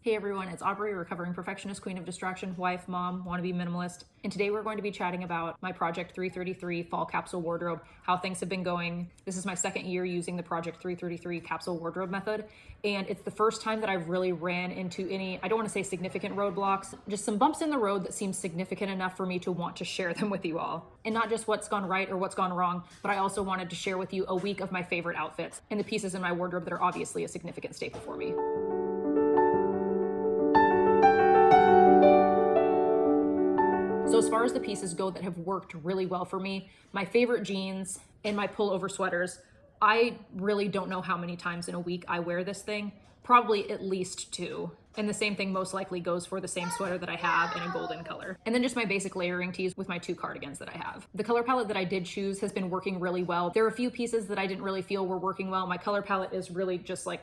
Hey everyone, it's Aubrey, recovering perfectionist, queen of distraction, wife, mom, wannabe minimalist. And today we're going to be chatting about my Project 333 fall capsule wardrobe, how things have been going. This is my second year using the Project 333 capsule wardrobe method. And it's the first time that I've really ran into any, I don't want to say significant roadblocks, just some bumps in the road that seem significant enough for me to want to share them with you all. And not just what's gone right or what's gone wrong, but I also wanted to share with you a week of my favorite outfits and the pieces in my wardrobe that are obviously a significant staple for me. So as far as the pieces go that have worked really well for me, my favorite jeans and my pullover sweaters, I really don't know how many times in a week I wear this thing, probably at least 2. And the same thing most likely goes for the same sweater that I have in a golden color. And then just my basic layering tees with my 2 cardigans that I have. The color palette that I did choose has been working really well. There are a few pieces that I didn't really feel were working well. My color palette is really just like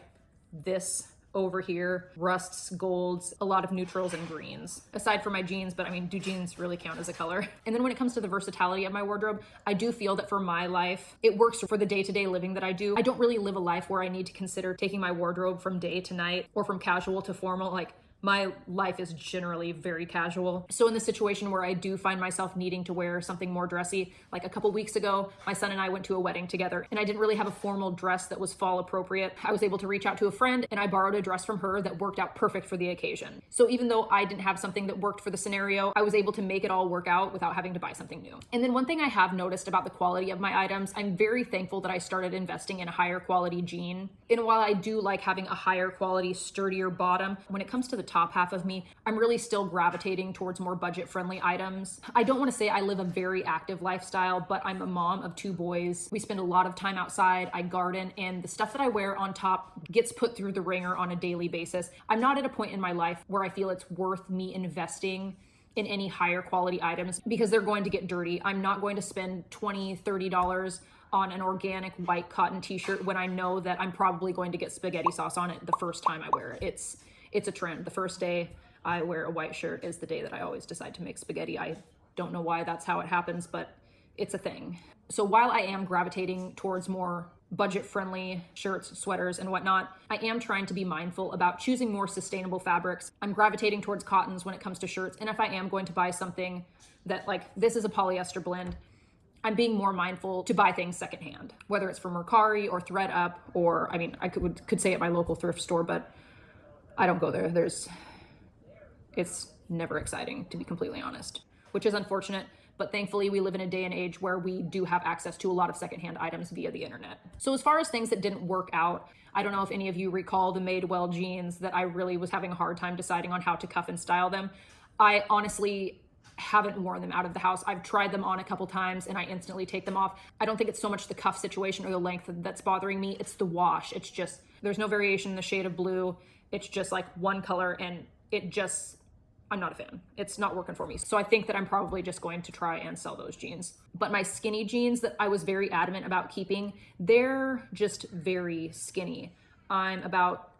this over here, rusts, golds, a lot of neutrals and greens, aside from my jeans, but I mean, do jeans really count as a color? And then when it comes to the versatility of my wardrobe, I do feel that for my life, it works for the day-to-day living that I do. I don't really live a life where I need to consider taking my wardrobe from day to night or from casual to formal. Like, my life is generally very casual. So in the situation where I do find myself needing to wear something more dressy, like a couple weeks ago, my son and I went to a wedding together and I didn't really have a formal dress that was fall appropriate. I was able to reach out to a friend and I borrowed a dress from her that worked out perfect for the occasion. So even though I didn't have something that worked for the scenario, I was able to make it all work out without having to buy something new. And then one thing I have noticed about the quality of my items, I'm very thankful that I started investing in a higher quality jean. And while I do like having a higher quality, sturdier bottom, when it comes to the top half of me, I'm really still gravitating towards more budget-friendly items. I don't want to say I live a very active lifestyle, but I'm a mom of 2 boys. We spend a lot of time outside, I garden, and the stuff that I wear on top gets put through the ringer on a daily basis. I'm not at a point in my life where I feel it's worth me investing in any higher quality items because they're going to get dirty. I'm not going to spend $20, $30 on an organic white cotton t-shirt when I know that I'm probably going to get spaghetti sauce on it the first time I wear it. It's a trend. The first day I wear a white shirt is the day that I always decide to make spaghetti. I don't know why that's how it happens, but it's a thing. So while I am gravitating towards more budget-friendly shirts, sweaters, and whatnot, I am trying to be mindful about choosing more sustainable fabrics. I'm gravitating towards cottons when it comes to shirts, and if I am going to buy something that, like, this is a polyester blend, I'm being more mindful to buy things secondhand, whether it's from Mercari or ThreadUp, or, I mean, I could say at my local thrift store, but I don't go there. It's never exciting, to be completely honest, which is unfortunate. But thankfully, we live in a day and age where we do have access to a lot of secondhand items via the internet. So as far as things that didn't work out, I don't know if any of you recall the Madewell jeans that I really was having a hard time deciding on how to cuff and style them. I honestly haven't worn them out of the house. I've tried them on a couple times and I instantly take them off. I don't think it's so much the cuff situation or the length that's bothering me. It's the wash. It's just, there's no variation in the shade of blue. It's just like one color and I'm not a fan. It's not working for me. So I think that I'm probably just going to try and sell those jeans. But my skinny jeans that I was very adamant about keeping, they're just very skinny. I'm about,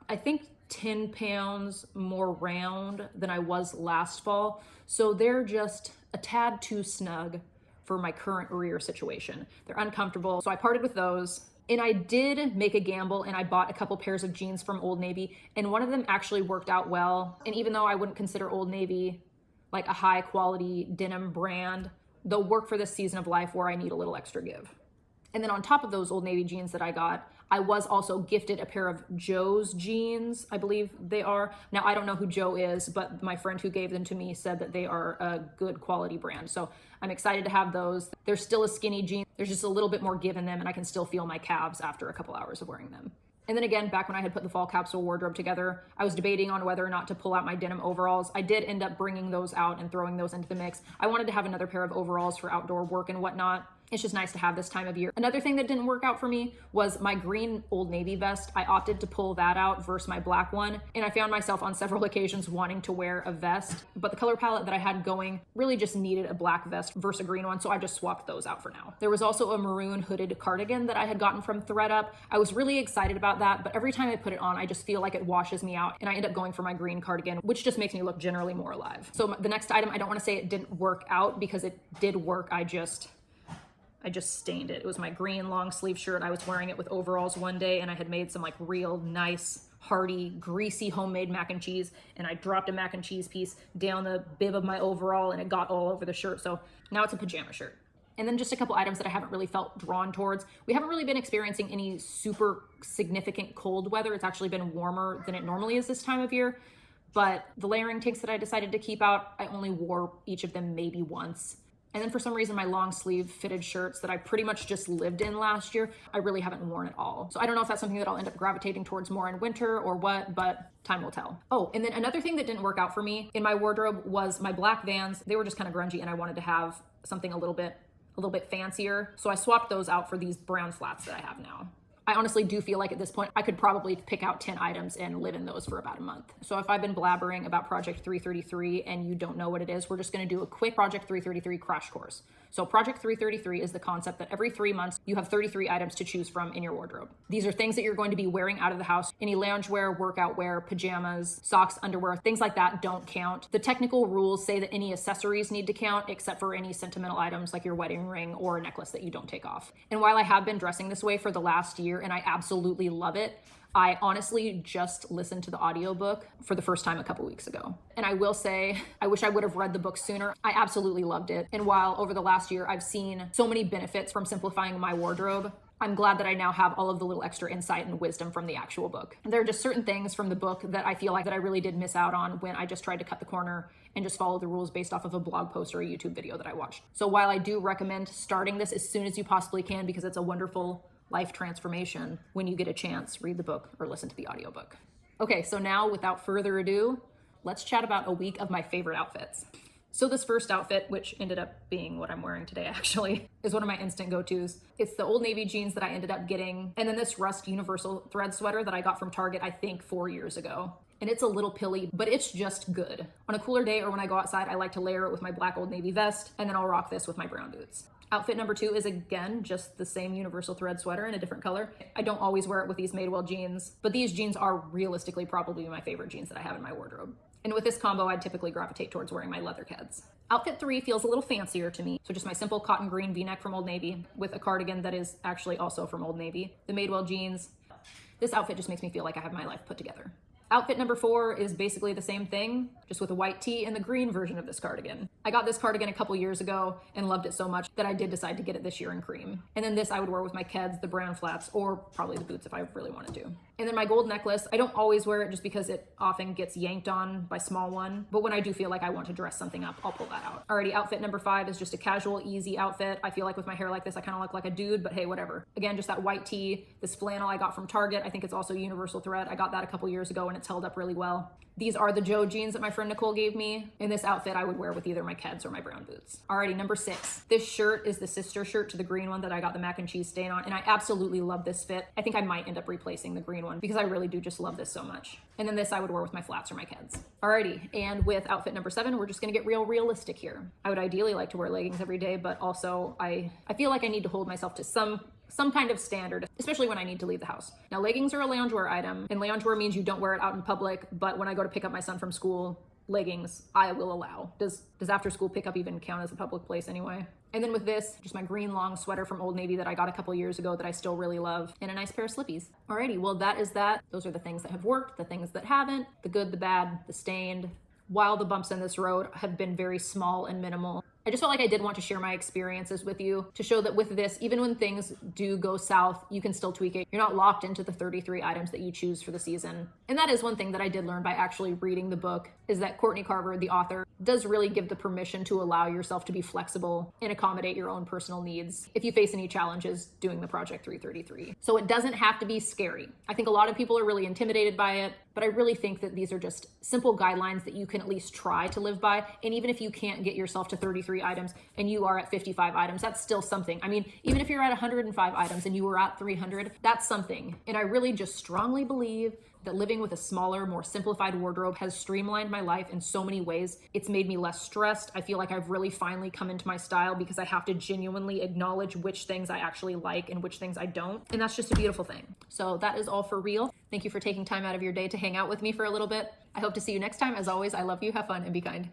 I think, 10 pounds more round than I was last fall. So they're just a tad too snug for my current rear situation. They're uncomfortable. So I parted with those. And I did make a gamble and I bought a couple pairs of jeans from Old Navy, and one of them actually worked out well. And even though I wouldn't consider Old Navy like a high quality denim brand, they'll work for this season of life where I need a little extra give. And then on top of those Old Navy jeans that I got, I was also gifted a pair of Joe's jeans, I believe they are. Now, I don't know who Joe is, but my friend who gave them to me said that they are a good quality brand. So I'm excited to have those. They're still a skinny jean. There's just a little bit more give in them and I can still feel my calves after a couple hours of wearing them. And then again, back when I had put the fall capsule wardrobe together, I was debating on whether or not to pull out my denim overalls. I did end up bringing those out and throwing those into the mix. I wanted to have another pair of overalls for outdoor work and whatnot. It's just nice to have this time of year. Another thing that didn't work out for me was my green Old Navy vest. I opted to pull that out versus my black one. And I found myself on several occasions wanting to wear a vest, but the color palette that I had going really just needed a black vest versus a green one. So I just swapped those out for now. There was also a maroon hooded cardigan that I had gotten from ThreadUp. I was really excited about that, but every time I put it on, I just feel like it washes me out and I end up going for my green cardigan, which just makes me look generally more alive. So the next item, I don't want to say it didn't work out because it did work. I just stained it. It was my green long sleeve shirt. I was wearing it with overalls one day and I had made some like real nice hearty, greasy homemade mac and cheese, and I dropped a mac and cheese piece down the bib of my overall and it got all over the shirt. So now it's a pajama shirt. And then just a couple items that I haven't really felt drawn towards. We haven't really been experiencing any super significant cold weather. It's actually been warmer than it normally is this time of year. But the layering tanks that I decided to keep out, I only wore each of them maybe once. And then for some reason, my long sleeve fitted shirts that I pretty much just lived in last year, I really haven't worn at all. So I don't know if that's something that I'll end up gravitating towards more in winter or what, but time will tell. Oh, and then another thing that didn't work out for me in my wardrobe was my black Vans. They were just kind of grungy and I wanted to have something a little bit fancier. So I swapped those out for these brown flats that I have now. I honestly do feel like at this point, I could probably pick out 10 items and live in those for about a month. So if I've been blabbering about Project 333 and you don't know what it is, we're just gonna do a quick Project 333 crash course. So Project 333 is the concept that every 3 months, you have 33 items to choose from in your wardrobe. These are things that you're going to be wearing out of the house. Any loungewear, workout wear, pajamas, socks, underwear, things like that don't count. The technical rules say that any accessories need to count except for any sentimental items like your wedding ring or a necklace that you don't take off. And while I have been dressing this way for the last year and I absolutely love it, I honestly just listened to the audiobook for the first time a couple weeks ago. And I will say, I wish I would have read the book sooner. I absolutely loved it. And while over the last year, I've seen so many benefits from simplifying my wardrobe, I'm glad that I now have all of the little extra insight and wisdom from the actual book. And there are just certain things from the book that I feel like that I really did miss out on when I just tried to cut the corner and just follow the rules based off of a blog post or a YouTube video that I watched. So while I do recommend starting this as soon as you possibly can because it's a wonderful life transformation, when you get a chance, read the book or listen to the audiobook. Okay, so now without further ado, let's chat about a week of my favorite outfits. So this first outfit, which ended up being what I'm wearing today actually, is one of my instant go-tos. It's the Old Navy jeans that I ended up getting, and then this Rust Universal thread sweater that I got from Target, I think 4 years ago. And it's a little pilly, but it's just good. On a cooler day or when I go outside, I like to layer it with my black Old Navy vest, and then I'll rock this with my brown boots. Outfit number 2 is again, just the same universal thread sweater in a different color. I don't always wear it with these Madewell jeans, but these jeans are realistically probably my favorite jeans that I have in my wardrobe. And with this combo, I'd typically gravitate towards wearing my leather Keds. Outfit 3 feels a little fancier to me. So just my simple cotton green V-neck from Old Navy with a cardigan that is actually also from Old Navy. The Madewell jeans. This outfit just makes me feel like I have my life put together. Outfit number 4 is basically the same thing, just with a white tee and the green version of this cardigan. I got this cardigan a couple years ago and loved it so much that I did decide to get it this year in cream. And then this I would wear with my Keds, the brown flats, or probably the boots if I really wanted to. And then my gold necklace, I don't always wear it just because it often gets yanked on by small one, but when I do feel like I want to dress something up, I'll pull that out. Alrighty, outfit number 5 is just a casual, easy outfit. I feel like with my hair like this, I kind of look like a dude, but hey, whatever. Again, just that white tee, this flannel I got from Target. I think it's also universal thread. I got that a couple years ago and it's held up really well. These are the Joe jeans that my friend Nicole gave me. In this outfit, I would wear with either my Keds or my brown boots. Alrighty, number 6. This shirt is the sister shirt to the green one that I got the mac and cheese stain on, and I absolutely love this fit. I think I might end up replacing the green one because I really do just love this so much. And then this I would wear with my flats or my Keds. Alrighty, and with outfit number 7, we're just gonna get realistic here. I would ideally like to wear leggings every day, but also I feel like I need to hold myself to some kind of standard, especially when I need to leave the house. Now, leggings are a loungewear item, and loungewear means you don't wear it out in public, but when I go to pick up my son from school, leggings I will allow. Does after school pickup even count as a public place anyway? And then with this, just my green long sweater from Old Navy that I got a couple years ago that I still really love, and a nice pair of slippies. Alrighty, well that is that. Those are the things that have worked, the things that haven't, the good, the bad, the stained. While the bumps in this road have been very small and minimal, I just felt like I did want to share my experiences with you to show that with this, even when things do go south, you can still tweak it. You're not locked into the 33 items that you choose for the season. And that is one thing that I did learn by actually reading the book, is that Courtney Carver, the author, does really give the permission to allow yourself to be flexible and accommodate your own personal needs if you face any challenges doing the Project 333. So it doesn't have to be scary. I think a lot of people are really intimidated by it, but I really think that these are just simple guidelines that you can at least try to live by. And even if you can't get yourself to 33 items and you are at 55 items, that's still something. I mean, even if you're at 105 items and you were at 300, that's something. And I really just strongly believe that living with a smaller, more simplified wardrobe has streamlined my life in so many ways. It's made me less stressed. I feel like I've really finally come into my style because I have to genuinely acknowledge which things I actually like and which things I don't. And that's just a beautiful thing. So that is all for real. Thank you for taking time out of your day to hang out with me for a little bit. I hope to see you next time. As always, I love you, have fun, and be kind.